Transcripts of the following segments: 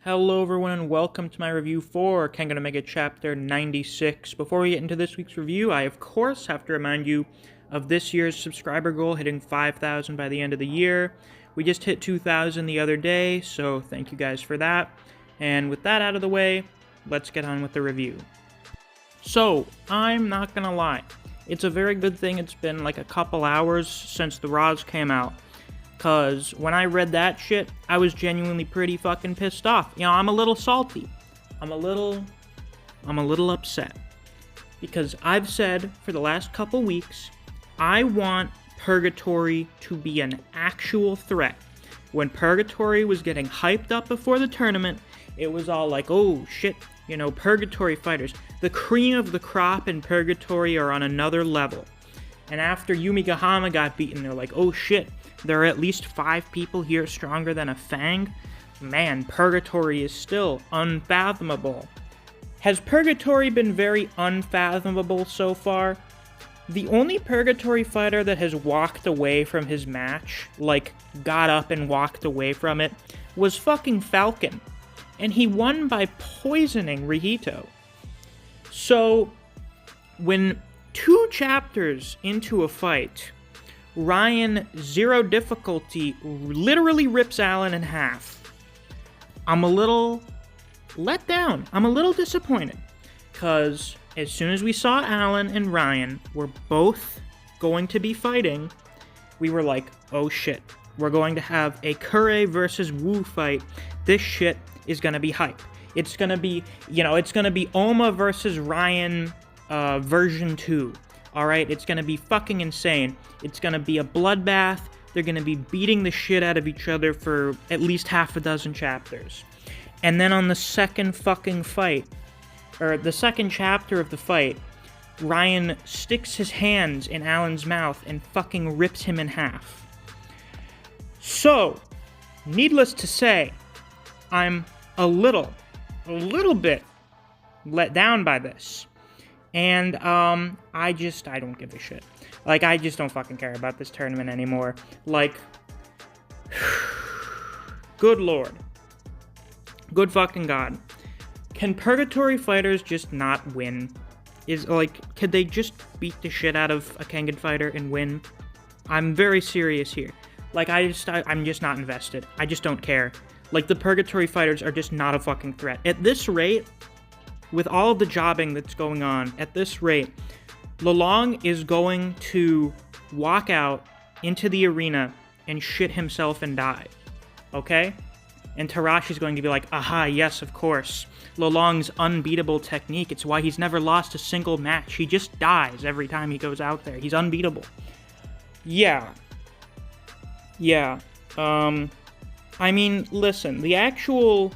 Hello everyone and welcome to my review for Kengan Chapter 96. Before we get into this week's review, I of course have to remind you of this year's subscriber goal, hitting 5,000 by the end of the year. We just hit 2,000 the other day, so thank you guys for that. And with that out of the way, let's get on with the review. So, I'm not gonna lie, it's a very good thing it's been like a couple hours since the Raws came out. Cause when I read that shit, I was genuinely pretty fucking pissed off. You know, I'm a little salty. I'm a little upset. Because I've said for the last couple weeks, I want Purgatory to be an actual threat. When Purgatory was getting hyped up before the tournament, it was all like, oh shit, you know, Purgatory fighters. The cream of the crop in Purgatory are on another level. And after Yumigahama got beaten, they're like, oh shit, there are at least 5 people here stronger than a Fang? Man, Purgatory is still unfathomable. Has Purgatory been very unfathomable so far? The only Purgatory fighter that has walked away from his match, like, got up and walked away from it, was fucking Falcon. And he won by poisoning Rihito. So, when 2 chapters into a fight, Ryan, zero difficulty, literally rips Alan in half. I'm a little let down. I'm a little disappointed. Because as soon as we saw Alan and Ryan were both going to be fighting, we were like, oh shit, we're going to have a Kure versus Wu fight. This shit is going to be hype. It's going to be, you know, it's going to be Oma versus Ryan version 2. Alright, it's gonna be fucking insane. It's gonna be a bloodbath. They're gonna be beating the shit out of each other for at least half a dozen chapters. And then on the second fucking fight, or the second chapter of the fight, Ryan sticks his hands in Alan's mouth and fucking rips him in half. So, needless to say, I'm a little bit let down by this. And, I don't give a shit. Like, I just don't fucking care about this tournament anymore. Like, good lord. Good fucking god. Can Purgatory fighters just not win? Could they just beat the shit out of a Kengan fighter and win? I'm very serious here. Like, I'm just not invested. I just don't care. Like, the Purgatory fighters are just not a fucking threat. At this rate, with all of the jobbing that's going on, at this rate, Lolong is going to walk out into the arena and shit himself and die. Okay? And Tarashi's going to be like, aha, yes, of course. Lolong's unbeatable technique, it's why he's never lost a single match. He just dies every time he goes out there. He's unbeatable. Yeah. I mean, listen, the actual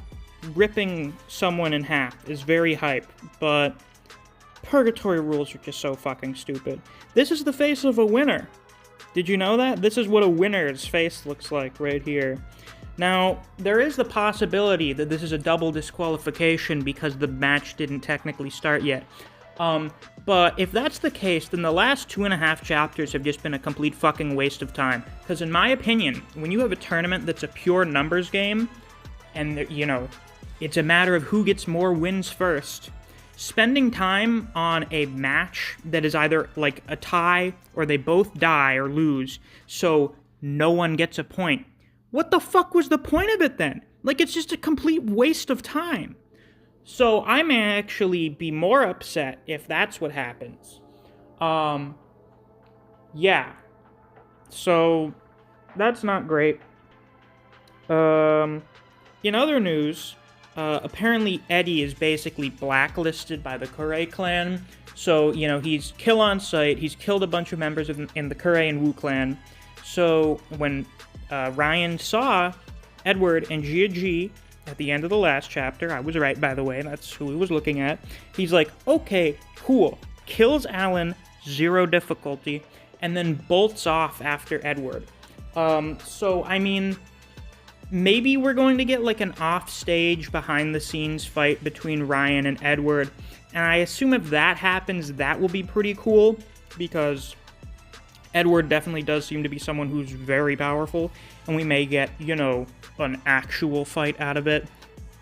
ripping someone in half is very hype, but Purgatory rules are just so fucking stupid. This is the face of a winner. Did you know that? This is what a winner's face looks like right here. Now, there is the possibility that this is a double disqualification because the match didn't technically start yet. But if that's the case, then the last 2.5 chapters have just been a complete fucking waste of time. Because in my opinion, when you have a tournament that's a pure numbers game, and, you know, it's a matter of who gets more wins first, spending time on a match that is either like a tie or they both die or lose, so no one gets a point. What the fuck was the point of it then? Like, it's just a complete waste of time. So I may actually be more upset if that's what happens. Yeah. So that's not great. In other news, apparently Eddie is basically blacklisted by the Kure clan. So, you know, he's kill on sight. He's killed a bunch of members in the Kure and Wu clan. So when Ryan saw Edward and Jia at the end of the last chapter, I was right, by the way, that's who he was looking at, he's like, okay, cool. Kills Alan, zero difficulty, and then bolts off after Edward. So, I mean, maybe we're going to get like an off-stage, behind-the-scenes fight between Ryan and Edward, and I assume if that happens, that will be pretty cool, because Edward definitely does seem to be someone who's very powerful, and we may get, you know, an actual fight out of it.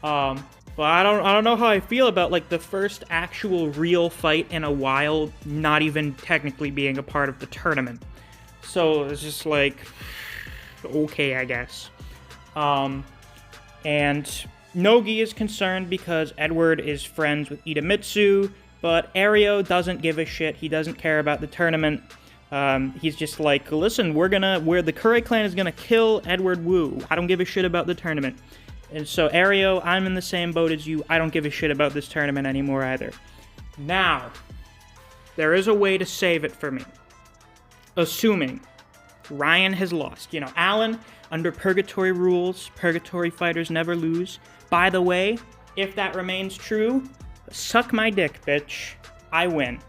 But I don't know how I feel about like the first actual real fight in a while not even technically being a part of the tournament. So it's just like, okay, I guess. And Nogi is concerned because Edward is friends with Idemitsu, but Ario doesn't give a shit. He doesn't care about the tournament. He's just like, listen, the Kure clan is gonna kill Edward Wu. I don't give a shit about the tournament. And so, Ario, I'm in the same boat as you. I don't give a shit about this tournament anymore either. Now, there is a way to save it for me. Assuming Ryan has lost. You know, Alan, under Purgatory rules, Purgatory fighters never lose. By the way, if that remains true, suck my dick, bitch. I win.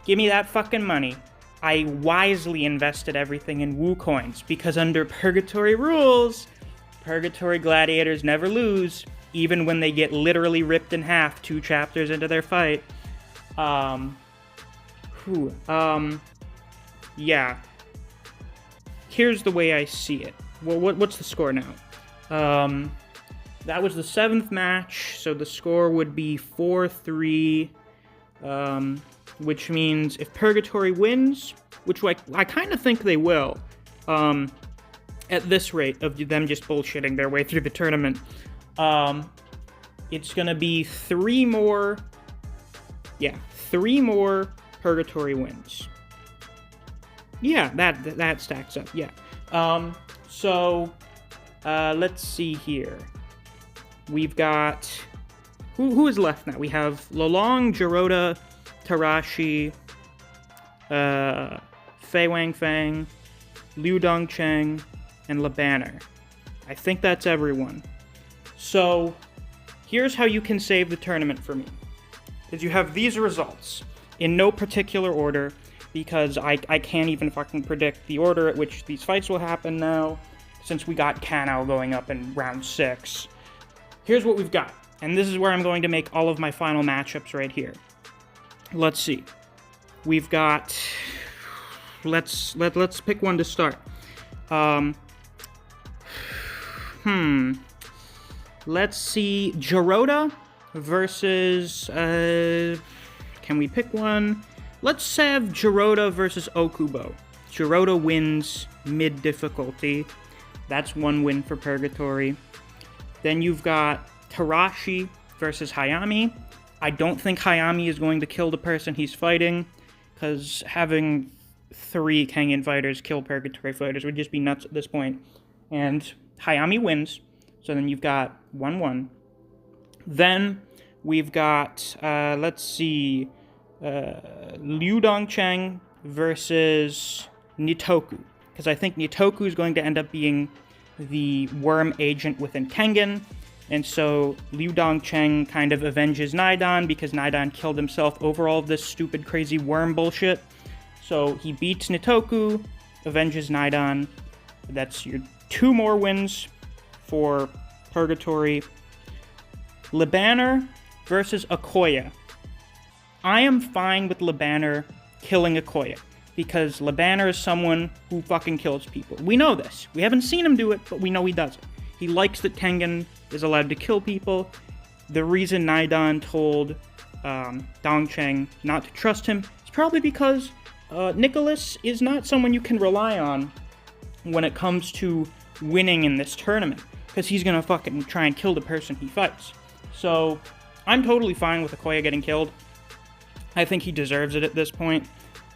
Give me that fucking money. I wisely invested everything in Wu coins, because under Purgatory rules, Purgatory gladiators never lose, even when they get literally ripped in half 2 chapters into their fight. Yeah. Here's the way I see it. Well, what's the score now? That was the 7th match, so the score would be 4-3, which means if Purgatory wins, which I kind of think they will, at this rate of them just bullshitting their way through the tournament, it's gonna be 3 more Purgatory wins. Yeah, that stacks up, yeah. Let's see here. We've got... Who is left now? We have Lolong, Jirota, Tarashi, Fei Wangfang, Liu Dongcheng, and Lebanner. I think that's everyone. So, here's how you can save the tournament for me. Is you have these results, in no particular order, because I can't even fucking predict the order at which these fights will happen now, since we got Kanao going up in round 6. Here's what we've got, and this is where I'm going to make all of my final matchups right here. Let's see. We've got... Let's pick one to start. Let's see, Jirota versus, can we pick one? Let's have Jirota versus Okubo. Jirota wins mid-difficulty. That's 1 win for Purgatory. Then you've got Tarashi versus Hayami. I don't think Hayami is going to kill the person he's fighting, because having 3 Kengan fighters kill Purgatory fighters would just be nuts at this point. And Hayami wins, so then you've got 1-1. Then we've got, let's see, Liu Dongcheng versus Nitoku, because I think Nitoku is going to end up being the worm agent within Kengan, and so Liu Dongcheng kind of avenges Naidan, because Naidan killed himself over all of this stupid, crazy worm bullshit. So he beats Nitoku, avenges Naidan. That's your 2 more wins for Purgatory. Lebanner versus Okoye. I am fine with Lebanner killing Okoye, because Lebanner is someone who fucking kills people. We know this. We haven't seen him do it, but we know he does it. He likes that Kengan is allowed to kill people. The reason Naidan told Dongcheng not to trust him is probably because Nicholas is not someone you can rely on when it comes to winning in this tournament, because he's gonna fucking try and kill the person he fights. So, I'm totally fine with Okoye getting killed. I think he deserves it at this point.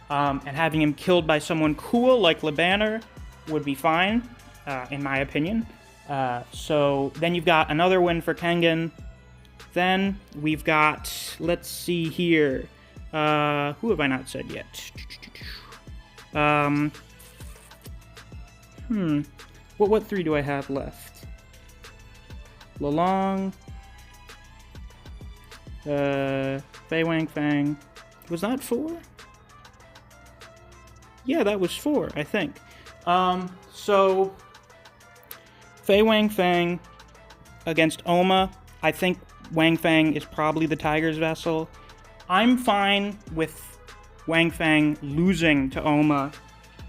And having him killed by someone cool like Lebanner would be fine, in my opinion. So then you've got another win for Kengan. Then we've got, let's see here, who have I not said yet? What 3 do I have left? Lolong, Fei Wangfang. Was that 4? Yeah, that was 4, I think. So Fei Wangfang against Oma. I think Wangfang is probably the Tiger's vessel. I'm fine with Wangfang losing to Oma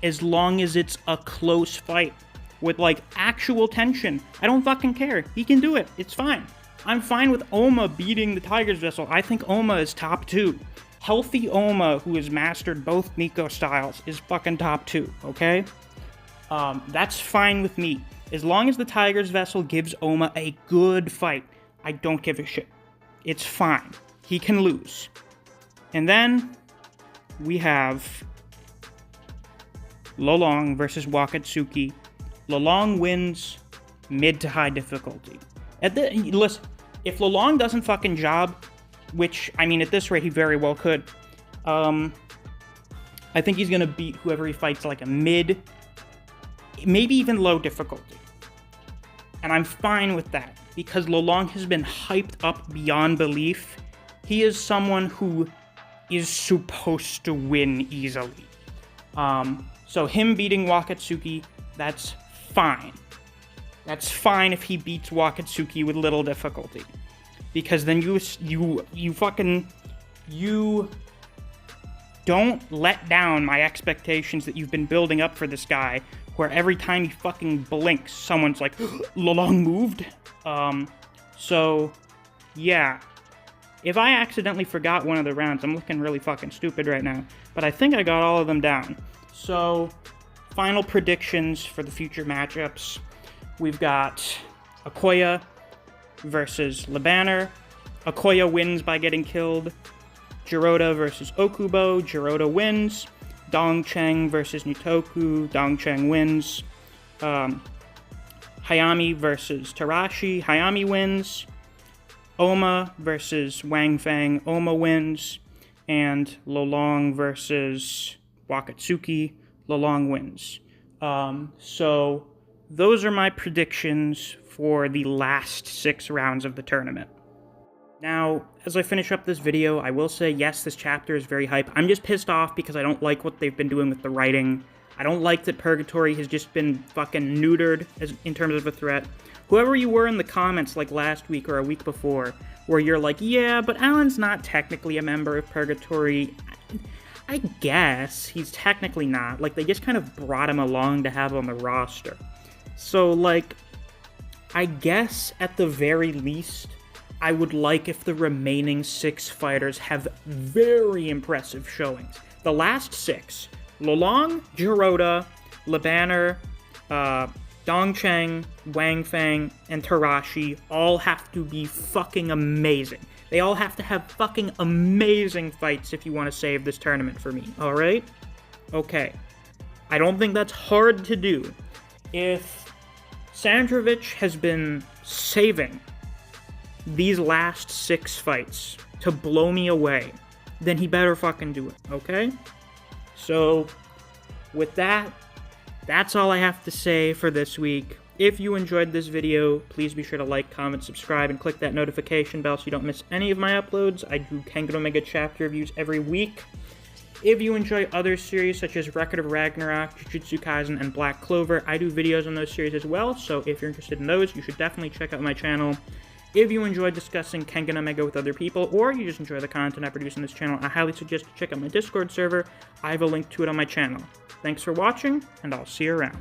as long as it's a close fight with, like, actual tension. I don't fucking care. He can do it. It's fine. I'm fine with Oma beating the Tiger's Vessel. I think Oma is top 2. Healthy Oma, who has mastered both Nico styles, is fucking top 2, okay? That's fine with me. As long as the Tiger's Vessel gives Oma a good fight, I don't give a shit. It's fine. He can lose. And then we have Lolong versus Wakatsuki. Lolong wins mid to high difficulty. Listen, if Lolong doesn't fucking job, which, I mean, at this rate, he very well could, I think he's gonna beat whoever he fights like a mid, maybe even low difficulty. And I'm fine with that, because Lolong has been hyped up beyond belief. He is someone who is supposed to win easily. So him beating Wakatsuki, that's fine. That's fine if he beats Wakatsuki with little difficulty. Because then you don't let down my expectations that you've been building up for this guy, where every time he fucking blinks, someone's like, Lolong moved? So, yeah. If I accidentally forgot one of the rounds, I'm looking really fucking stupid right now. But I think I got all of them down. So, final predictions for the future matchups. We've got Okoya versus Lebanner. Okoya wins by getting killed. Jirota versus Okubo. Jirota wins. Chang versus Nitoku. Chang wins. Hayami versus Tarashi. Hayami wins. Oma versus Wang Fang. Oma wins. And Lolong versus Wakatsuki. Lolong wins. So those are my predictions for the last 6 rounds of the tournament. Now, as I finish up this video, I will say, yes, this chapter is very hype. I'm just pissed off because I don't like what they've been doing with the writing. I don't like that Purgatory has just been fucking neutered in terms of a threat. Whoever you were in the comments, like last week or a week before, where you're like, yeah, but Alan's not technically a member of Purgatory. I guess he's technically not. Like, they just kind of brought him along to have on the roster. So, like, I guess at the very least, I would like if the remaining 6 fighters have very impressive showings. The last 6, Lolong, Jirota, Lebanner, Chang, Wang Fang, and Tarashi all have to be fucking amazing. They all have to have fucking amazing fights if you want to save this tournament for me, alright? Okay. I don't think that's hard to do. If Sandrovich has been saving these last 6 fights to blow me away, then he better fucking do it, okay? So, with that, that's all I have to say for this week. If you enjoyed this video, please be sure to like, comment, subscribe, and click that notification bell so you don't miss any of my uploads. I do Kengan Omega Chapter reviews every week. If you enjoy other series such as Record of Ragnarok, Jujutsu Kaisen, and Black Clover, I do videos on those series as well, so if you're interested in those, you should definitely check out my channel. If you enjoy discussing Kengan Omega with other people, or you just enjoy the content I produce on this channel, I highly suggest you check out my Discord server. I have a link to it on my channel. Thanks for watching, and I'll see you around.